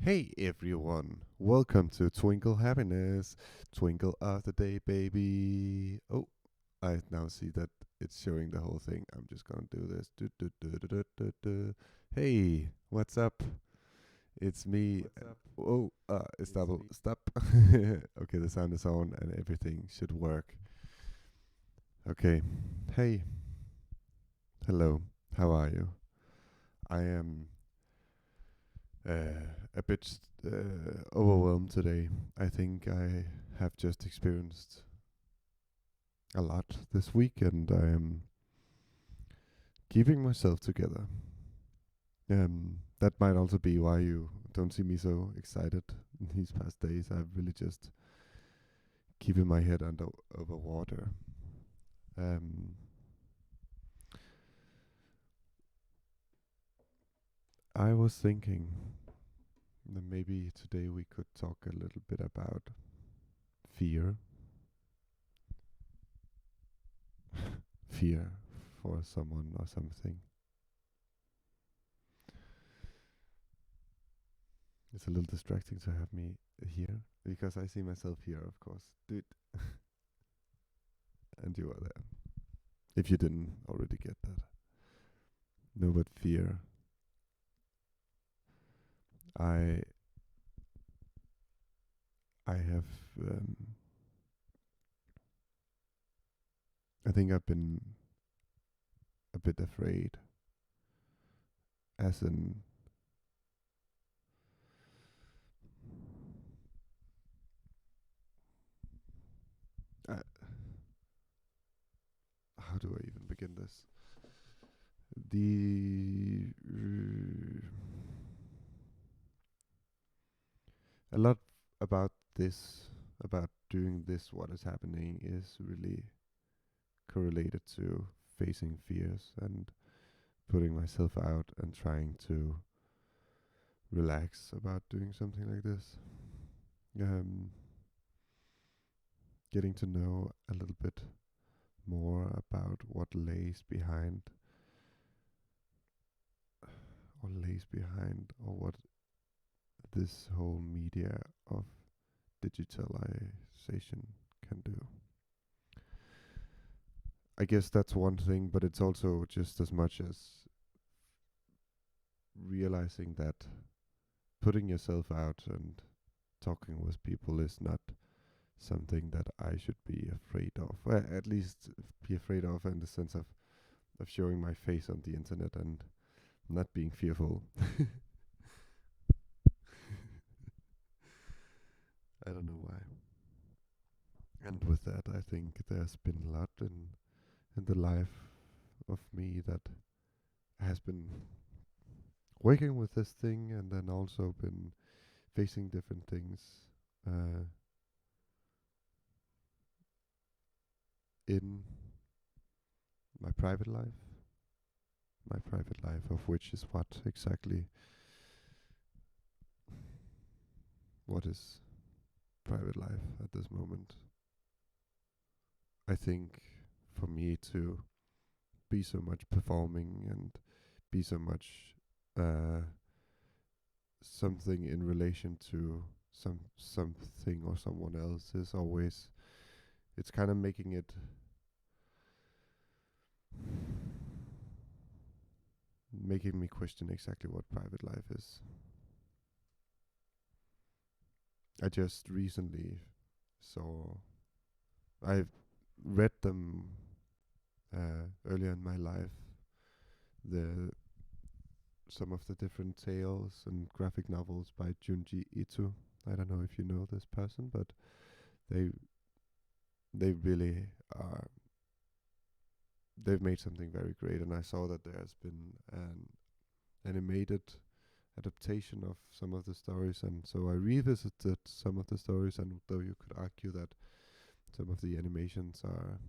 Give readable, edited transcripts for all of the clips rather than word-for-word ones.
Hey everyone, welcome to Twinkle Happiness, Twinkle of the Day, baby. Oh, I now see that it's showing the whole thing. I'm just gonna do this. Hey, what's up? It's me. Oh, it's double. Stop. Okay, the sound is on and everything should work. Okay. Hey, hello. How are you? I am a bit overwhelmed today. I think I have just experienced a lot this week, and I am keeping myself together. That might also be why you don't see me so excited these past days. I've really just keeping my head under over water. Um, I was thinking that maybe today we could talk a little bit about fear, fear for someone or something. It's a little distracting to have me here because I see myself here, of course, dude, and you are there. If you didn't already get that, no, but fear. I I have I think I've been a bit afraid, as in uh, how do I even begin this? The a lot about this about doing this what is happening is really correlated to facing fears and putting myself out and trying to relax about doing something like this. Um, Getting to know a little bit more about what lays behind, or what this whole media of digitalization can do. I guess that's one thing, but it's also just as much as realizing that putting yourself out and talking with people is not something that I should be afraid of. Well, at least be afraid of in the sense of showing my face on the internet and not being fearful. I don't know why. And with that, I think there's been a lot in the life of me that has been working with this thing, and then also been facing different things uh, in my private life. My private life, of which is what exactly? What is private life at this moment? I think for me to be so much performing and be so much uh, something in relation to something or someone else is always, it's kind of making it making me question exactly what private life is. I just recently saw, I've read them earlier in my life, the some of the different tales and graphic novels by Junji Ito. I don't know if you know this person, but they they really are, they've made something very great. And I saw that there has been an animated adaptation of some of the stories, and so I revisited some of the stories. And though you could argue that some of the animations are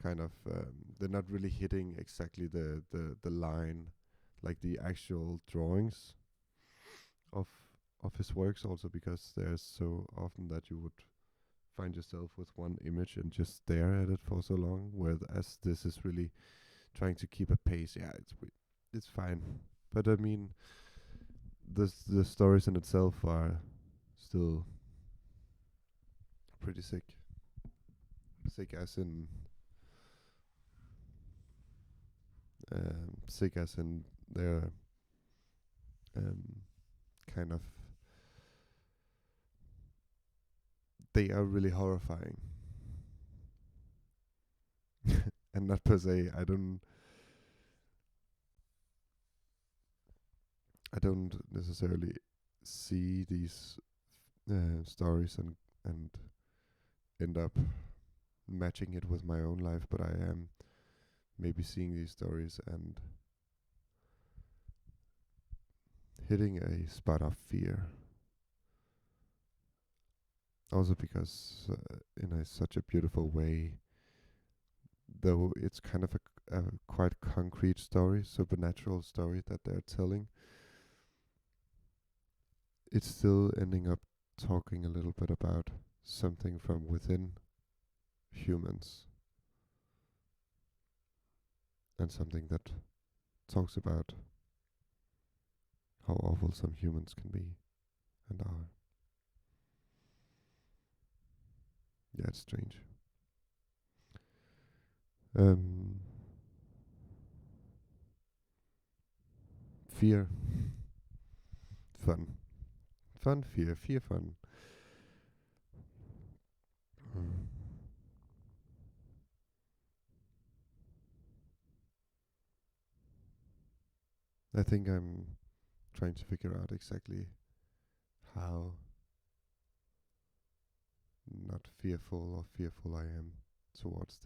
kind of they're not really hitting exactly the line like the actual drawings of of his works, also because there's so often that you would find yourself with one image and just stare at it for so long, whereas this is really trying to keep a pace. Yeah, it's fine, but I mean, the stories in itself are still pretty sick. Sick as in sick as in they're um, kind of they are really horrifying. And not per se, I don't necessarily see these stories and end up matching it with my own life, but I am maybe seeing these stories and hitting a spot of fear. Also because in such a beautiful way, though it's kind of a quite concrete story, supernatural story that they're telling, it's still ending up talking a little bit about something from within humans and something that talks about how awful some humans can be and are. Yeah, it's strange. Um, Fear, fun, fun, fear, fear, fun. Mm. I think I'm trying to figure out exactly how not fearful or fearful I am towards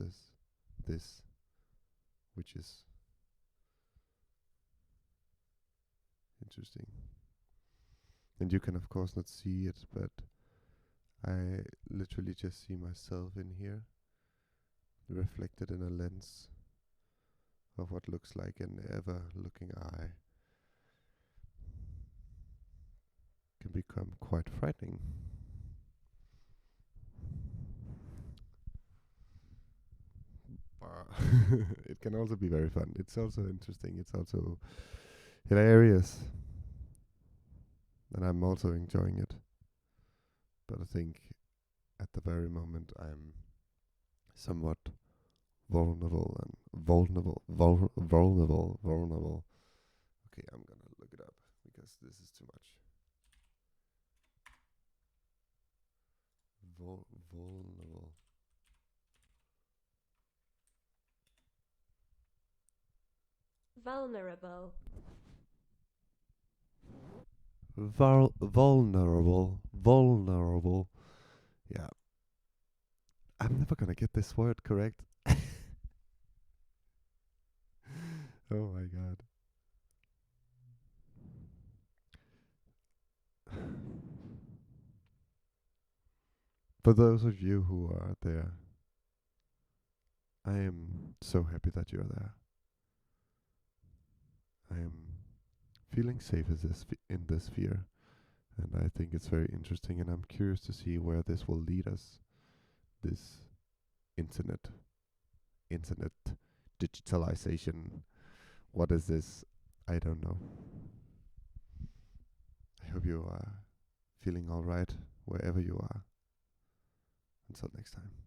this, which is interesting. And you can of course not see it, but I literally just see myself in here, reflected in a lens of what looks like an ever-looking eye. Can become quite frightening. It can also be very fun. It's also interesting. It's also hilarious, and I'm also enjoying it. But I think at the very moment I'm somewhat vulnerable. Okay, I'm gonna look it up because this is too much. Vulnerable. Vulnerable. Vulnerable. Yeah, I'm never gonna get this word correct. Oh my god. For those of you who are there, I am so happy that you're there. I am feeling safe as in this sphere, and I think it's very interesting. And I'm curious to see where this will lead us. This internet, internet digitalization. What is this? I don't know. I hope you are feeling all right wherever you are. Until next time.